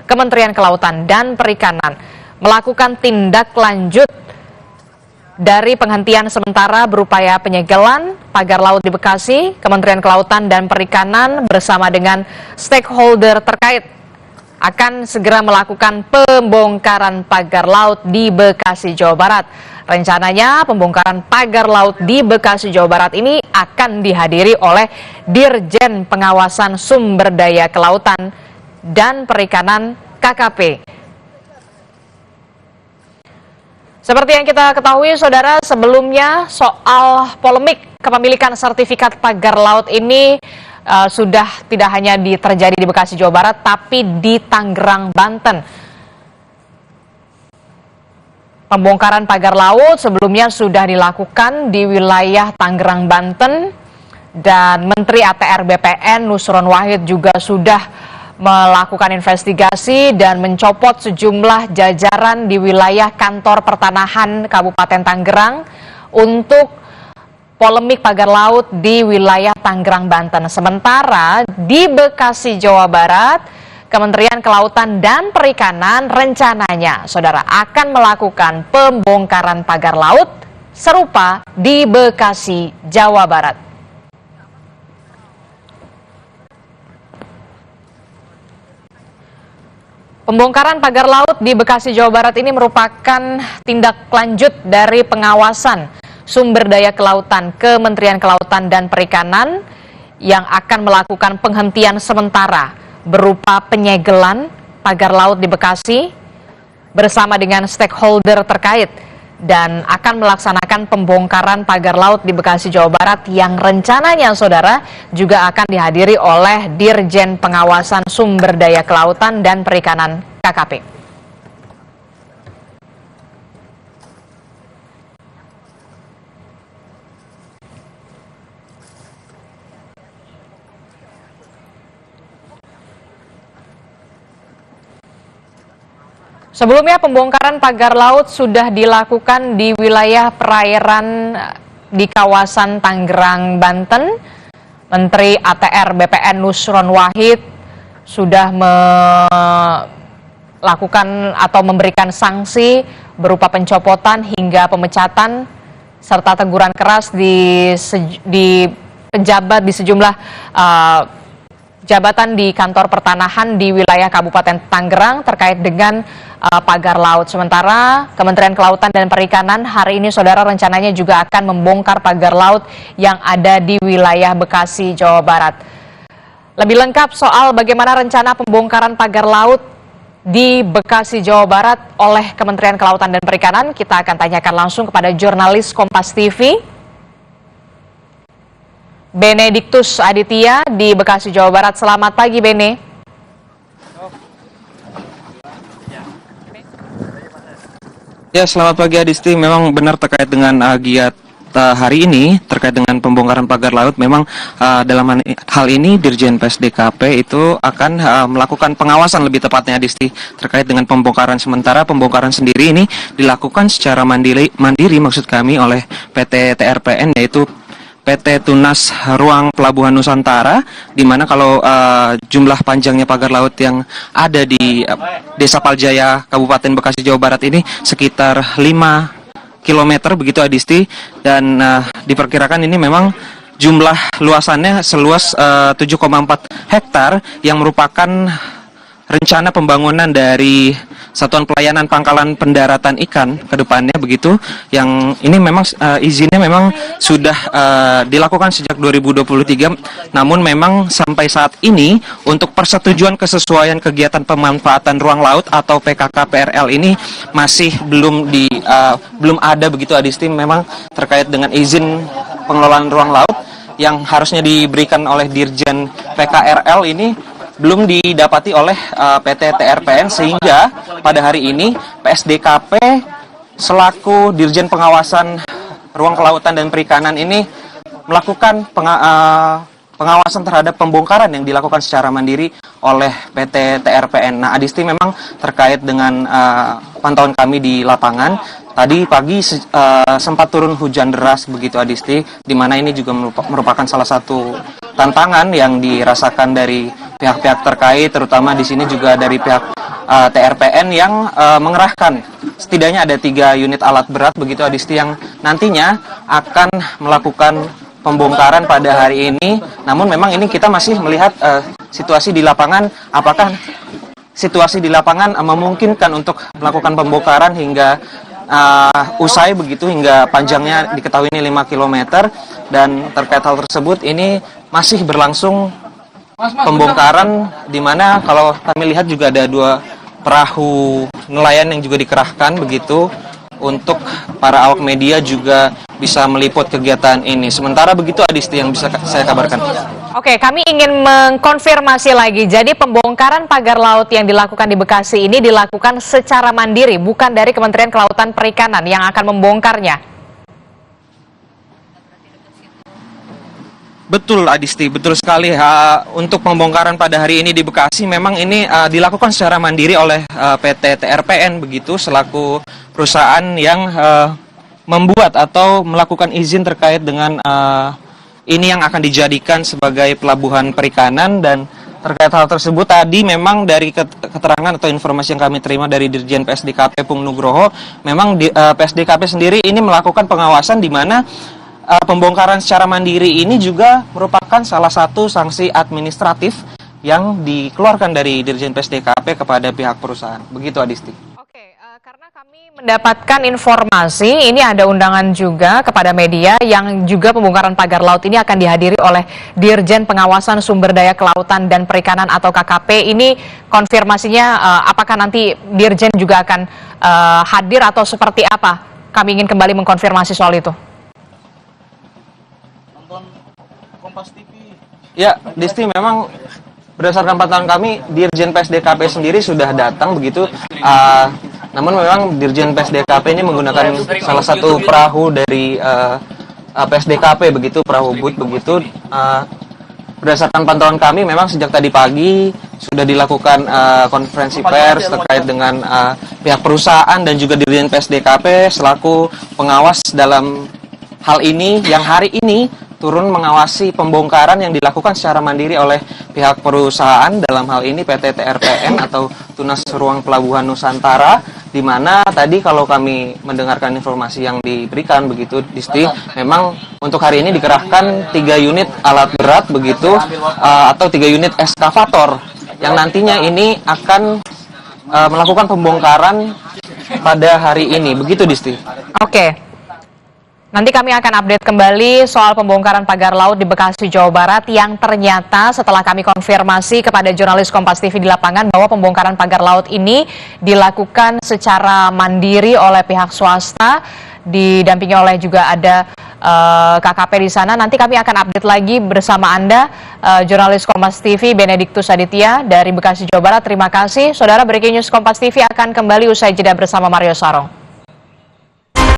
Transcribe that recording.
Kementerian Kelautan dan Perikanan melakukan tindak lanjut dari penghentian sementara berupaya penyegelan pagar laut di Bekasi. Kementerian Kelautan dan Perikanan bersama dengan stakeholder terkait akan segera melakukan pembongkaran pagar laut di Bekasi, Jawa Barat. Rencananya pembongkaran pagar laut di Bekasi, Jawa Barat ini akan dihadiri oleh Dirjen Pengawasan Sumber Daya Kelautan dan Perikanan KKP. Seperti yang kita ketahui, saudara, sebelumnya soal polemik kepemilikan sertifikat pagar laut ini sudah tidak hanya terjadi di Bekasi, Jawa Barat, tapi di Tangerang, Banten. Pembongkaran pagar laut sebelumnya sudah dilakukan di wilayah Tangerang, Banten, dan Menteri ATR BPN Nusron Wahid juga sudah melakukan investigasi dan mencopot sejumlah jajaran di wilayah kantor pertanahan Kabupaten Tangerang untuk polemik pagar laut di wilayah Tangerang, Banten. Sementara di Bekasi, Jawa Barat, Kementerian Kelautan dan Perikanan rencananya, saudara, akan melakukan pembongkaran pagar laut serupa di Bekasi, Jawa Barat. Pembongkaran pagar laut di Bekasi, Jawa Barat ini merupakan tindak lanjut dari pengawasan sumber daya kelautan Kementerian Kelautan dan Perikanan yang akan melakukan penghentian sementara berupa penyegelan pagar laut di Bekasi bersama dengan stakeholder terkait dan akan melaksanakan pembongkaran pagar laut di Bekasi, Jawa Barat yang rencananya, saudara, juga akan dihadiri oleh Dirjen Pengawasan Sumber Daya Kelautan dan Perikanan KKP. Sebelumnya pembongkaran pagar laut sudah dilakukan di wilayah perairan di kawasan Tangerang, Banten. Menteri ATR BPN Nusron Wahid sudah melakukan atau memberikan sanksi berupa pencopotan hingga pemecatan serta teguran keras di pejabat di sejumlah jabatan di kantor pertanahan di wilayah Kabupaten Tangerang terkait dengan pagar laut. Sementara Kementerian Kelautan dan Perikanan hari ini, saudara, rencananya juga akan membongkar pagar laut yang ada di wilayah Bekasi, Jawa Barat. Lebih lengkap soal bagaimana rencana pembongkaran pagar laut di Bekasi, Jawa Barat oleh Kementerian Kelautan dan Perikanan, kita akan tanyakan langsung kepada jurnalis Kompas TV, Benediktus Aditya di Bekasi, Jawa Barat. Selamat pagi, Bene. Ya, selamat pagi Adisti. Memang benar terkait dengan giat hari ini terkait dengan pembongkaran pagar laut. Memang dalam hal ini Dirjen PSDKP itu akan melakukan pengawasan, lebih tepatnya Adisti, terkait dengan pembongkaran sementara. Pembongkaran sendiri ini dilakukan secara mandiri maksud kami oleh PT TRPN, yaitu PT Tunas Ruang Pelabuhan Nusantara, di mana kalau jumlah panjangnya pagar laut yang ada di Desa Paljaya, Kabupaten Bekasi, Jawa Barat ini sekitar 5 km begitu Adisti, dan diperkirakan ini memang jumlah luasannya seluas 7,4 hektar yang merupakan rencana pembangunan dari Satuan Pelayanan Pangkalan Pendaratan Ikan ke depannya begitu, yang ini memang izinnya memang sudah dilakukan sejak 2023, namun memang sampai saat ini untuk persetujuan kesesuaian kegiatan pemanfaatan ruang laut atau PKK-PRL ini masih belum ada begitu Adisti. Memang terkait dengan izin pengelolaan ruang laut yang harusnya diberikan oleh Dirjen PKRL ini belum didapati oleh PT TRPN, sehingga pada hari ini PSDKP selaku Dirjen Pengawasan Ruang Kelautan dan Perikanan ini melakukan pengawasan terhadap pembongkaran yang dilakukan secara mandiri oleh PT TRPN. Nah, Adisti, memang terkait dengan pantauan kami di lapangan, tadi pagi sempat turun hujan deras begitu Adisti, di mana ini juga merupakan salah satu tantangan yang dirasakan dari pihak-pihak terkait, terutama di sini juga dari pihak TRPN yang mengerahkan setidaknya ada 3 unit alat berat begitu Adisti yang nantinya akan melakukan pembongkaran pada hari ini. Namun memang ini kita masih melihat situasi di lapangan, apakah situasi di lapangan memungkinkan untuk melakukan pembongkaran hingga usai begitu, hingga panjangnya diketahui ini 5 km, dan terkait hal tersebut ini masih berlangsung pembongkaran, di mana kalau kami lihat juga ada 2 perahu nelayan yang juga dikerahkan begitu untuk para awak media juga bisa meliput kegiatan ini. Sementara begitu Adisti yang bisa saya kabarkan. Oke, kami ingin mengkonfirmasi lagi. Jadi pembongkaran pagar laut yang dilakukan di Bekasi ini dilakukan secara mandiri, bukan dari Kementerian Kelautan Perikanan yang akan membongkarnya. Betul Adisti, betul sekali. Untuk pembongkaran pada hari ini di Bekasi memang ini dilakukan secara mandiri oleh PT TRPN begitu, selaku perusahaan yang membuat atau melakukan izin terkait dengan ini yang akan dijadikan sebagai pelabuhan perikanan. Dan terkait hal tersebut tadi memang dari keterangan atau informasi yang kami terima dari Dirjen PSDKP Pung Nugroho, memang PSDKP sendiri ini melakukan pengawasan di mana pembongkaran secara mandiri ini juga merupakan salah satu sanksi administratif yang dikeluarkan dari Dirjen PSDKP kepada pihak perusahaan. Begitu Adisti. Oke, karena kami mendapatkan informasi, ini ada undangan juga kepada media yang juga pembongkaran pagar laut ini akan dihadiri oleh Dirjen Pengawasan Sumber Daya Kelautan dan Perikanan atau KKP. Ini konfirmasinya apakah nanti Dirjen juga akan hadir atau seperti apa? Kami ingin kembali mengkonfirmasi soal itu. Ya, Disti, memang berdasarkan pantauan kami, Dirjen PSDKP sendiri sudah datang begitu. Namun memang Dirjen PSDKP ini menggunakan salah satu perahu dari PSDKP begitu, perahu boot begitu. Berdasarkan pantauan kami, memang sejak tadi pagi sudah dilakukan konferensi pers terkait dengan pihak perusahaan dan juga Dirjen PSDKP selaku pengawas dalam hal ini, yang hari ini turun mengawasi pembongkaran yang dilakukan secara mandiri oleh pihak perusahaan, dalam hal ini PT TRPN atau Tunas Ruang Pelabuhan Nusantara, di mana tadi kalau kami mendengarkan informasi yang diberikan begitu Disti, memang untuk hari ini dikerahkan 3 unit alat berat begitu, atau 3 unit eskavator yang nantinya ini akan melakukan pembongkaran pada hari ini, begitu Disti. Oke. Nanti kami akan update kembali soal pembongkaran pagar laut di Bekasi, Jawa Barat, yang ternyata setelah kami konfirmasi kepada jurnalis Kompas TV di lapangan bahwa pembongkaran pagar laut ini dilakukan secara mandiri oleh pihak swasta, didampingi oleh juga ada KKP di sana. Nanti kami akan update lagi bersama Anda, jurnalis Kompas TV Benediktus Aditya dari Bekasi, Jawa Barat. Terima kasih. Saudara, Breaking News Kompas TV akan kembali usai jeda bersama Mario Sarong.